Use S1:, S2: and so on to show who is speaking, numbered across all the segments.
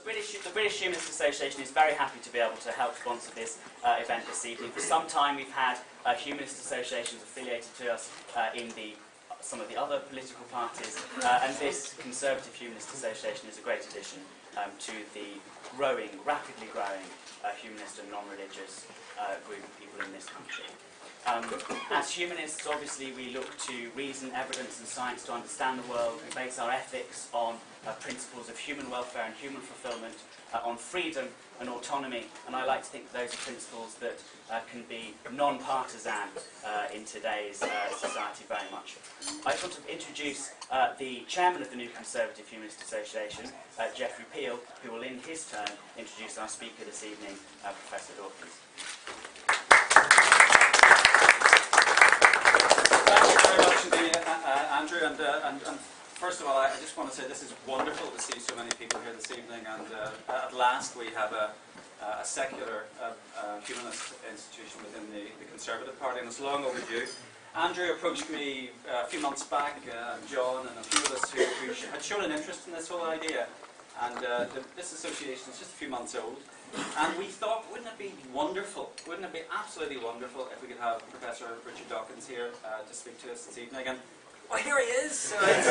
S1: the British Humanist Association is very happy to be able to help sponsor this event this evening. For some time we've had humanist associations affiliated to us in some of the other political parties, and this Conservative Humanist Association is a great addition to the rapidly growing humanist and non-religious group of people in this country. As humanists, obviously, we look to reason, evidence and science to understand the world. We base our ethics on principles of human welfare and human fulfillment, on freedom and autonomy, and I like to think those are principles that can be non-partisan in today's society very much. I just want to introduce the chairman of the new Conservative Humanist Association, Geoffrey Peel, who will in his turn introduce our speaker this evening, Professor Dawkins.
S2: Thank you very much indeed, Andrew, and first of all, I just want to say this is wonderful to see so many people here this evening, and at last we have a secular humanist institution within the Conservative Party, and it's long overdue. Andrew approached me a few months back, John and a few of us who had shown an interest in this whole idea, and this association is just a few months old, and we thought, wouldn't it be wonderful, wouldn't it be absolutely wonderful if we could have Professor Richard Dawkins here to speak to us this evening. And well, here he is. So it's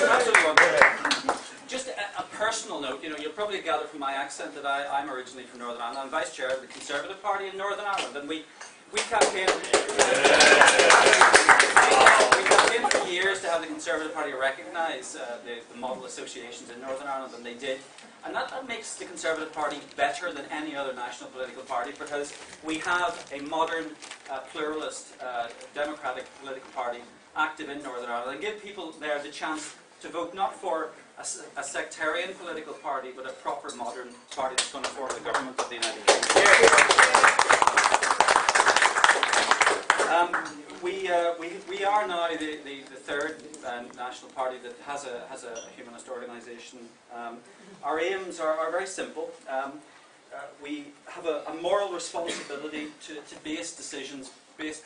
S2: absolutely wonderful. Just a personal note, you'll probably gather from my accent that I'm originally from Northern Ireland. I'm Vice Chair of the Conservative Party in Northern Ireland, and we campaigned for years to have the Conservative Party recognise the model associations in Northern Ireland, and they did. And that makes the Conservative Party better than any other national political party, because we have a modern, pluralist, democratic political party active in Northern Ireland, and give people there the chance to vote not for a sectarian political party, but a proper modern party that's going to form the government of the United Kingdom. We are now the third national party that has a humanist organisation. Our aims are very simple. We have a moral responsibility to base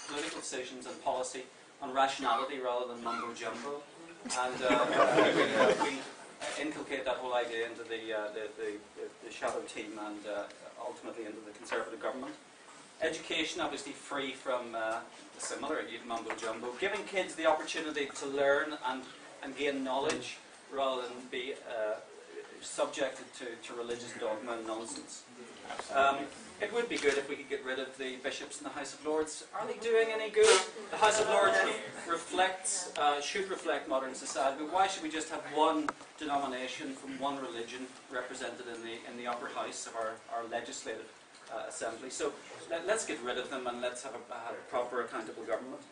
S2: political decisions and policy on rationality rather than mumbo jumbo, and we inculcate that whole idea into the shadow team and ultimately into the Conservative government. Education, obviously free from similar mumbo jumbo, giving kids the opportunity to learn and gain knowledge rather than be subjected to religious dogma and nonsense. It would be good if we could get rid of the bishops in the House of Lords. Are they doing any good? The House of Lords should reflect modern society, but why should we just have one denomination from one religion represented in the upper house of our legislative assembly? So let's get rid of them and let's have a proper accountable government.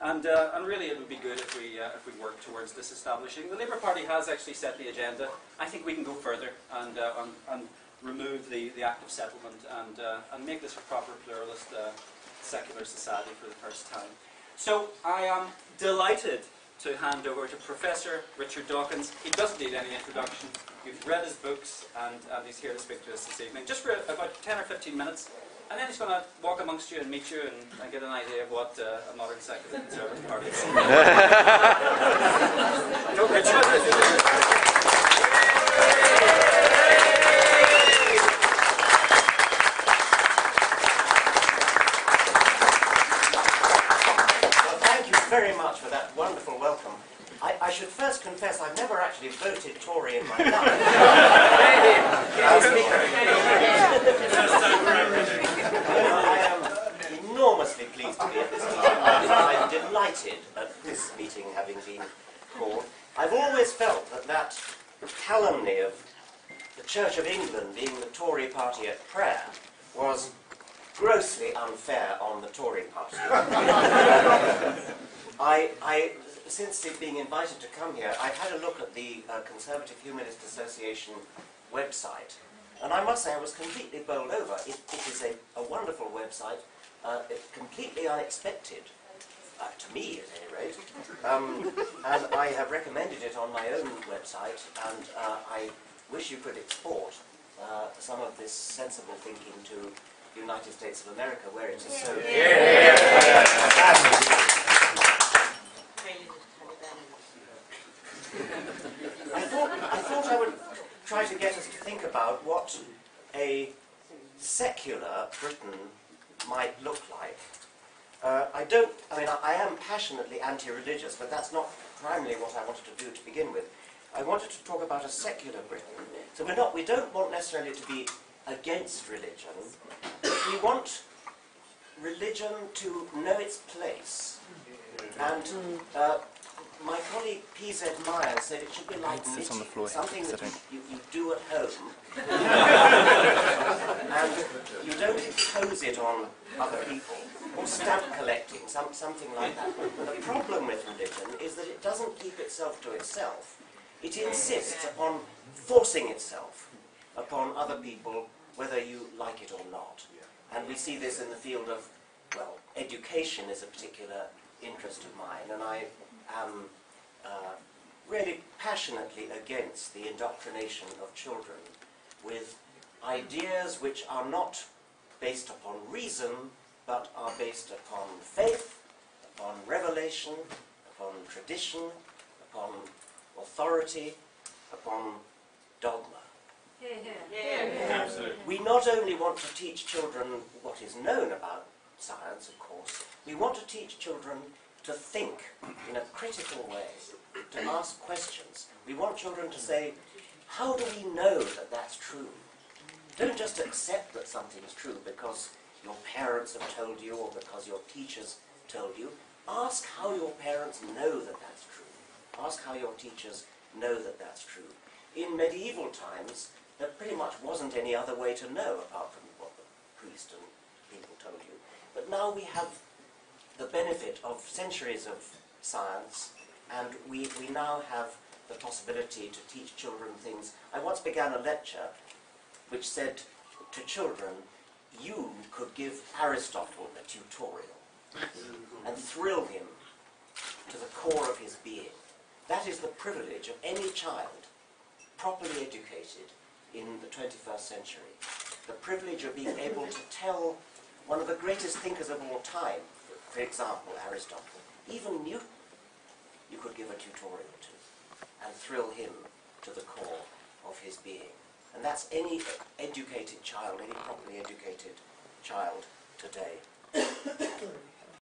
S2: And really it would be good if we work towards this establishing. The Labour Party has actually set the agenda. I think we can go further and remove the Act of Settlement and make this a proper pluralist secular society for the first time. So I am delighted to hand over to Professor Richard Dawkins. He doesn't need any introduction. You've read his books, and he's here to speak to us this evening, just for about 10 or 15 minutes. And then he's going to walk amongst you and meet you and get an idea of what a modern secular Conservative party is.
S3: Well, thank you very much for that wonderful welcome. I should first confess I've never actually voted Tory in my life. I am enormously pleased to be at this meeting. I'm delighted at this meeting having been called. I've always felt that calumny of the Church of England being the Tory party at prayer was grossly unfair on the Tory party. Since being invited to come here, I've had a look at the Conservative Humanist Association website, and I must say I was completely bowled over. It is a wonderful website, completely unexpected, to me at any rate, and I have recommended it on my own website, and I wish you could export some of this sensible thinking to the United States of America, where it is so... I thought I would try to get us to think a secular Britain might look like. I am passionately anti-religious, but that's not primarily what I wanted to do to begin with. I wanted to talk about a secular Britain. So we don't want necessarily to be against religion. We want religion to know its place. And my colleague P.Z. Myers said it should be like knitting, something that you do at home. And you don't impose it on other people. Or stamp collecting, something like that. The problem with religion is that it doesn't keep itself to itself. It insists upon forcing itself upon other people, whether you like it or not. And we see this in the field of, well, education is a particular interest of mine, and I am really passionately against the indoctrination of children with ideas which are not based upon reason, but are based upon faith, upon revelation, upon tradition, upon authority, upon dogma.
S1: Absolutely.
S3: We not only want to teach children what is known about science, of course, we want to teach children to think in a critical way, to ask questions. We want children to say, how do we know that that's true? Don't just accept that something is true because your parents have told you or because your teachers told you. Ask how your parents know that that's true. Ask how your teachers know that that's true. In medieval times, there pretty much wasn't any other way to know apart from what the priest and people told you. But now we have the benefit of centuries of science, and we now have the possibility to teach children things. I once began a lecture which said to children, you could give Aristotle a tutorial and thrill him to the core of his being. That is the privilege of any child properly educated in the 21st century. The privilege of being able to tell one of the greatest thinkers of all time, for example, Aristotle, even Newton, you could give a tutorial to and thrill him to the core of his being. And that's any educated child, any properly educated child today.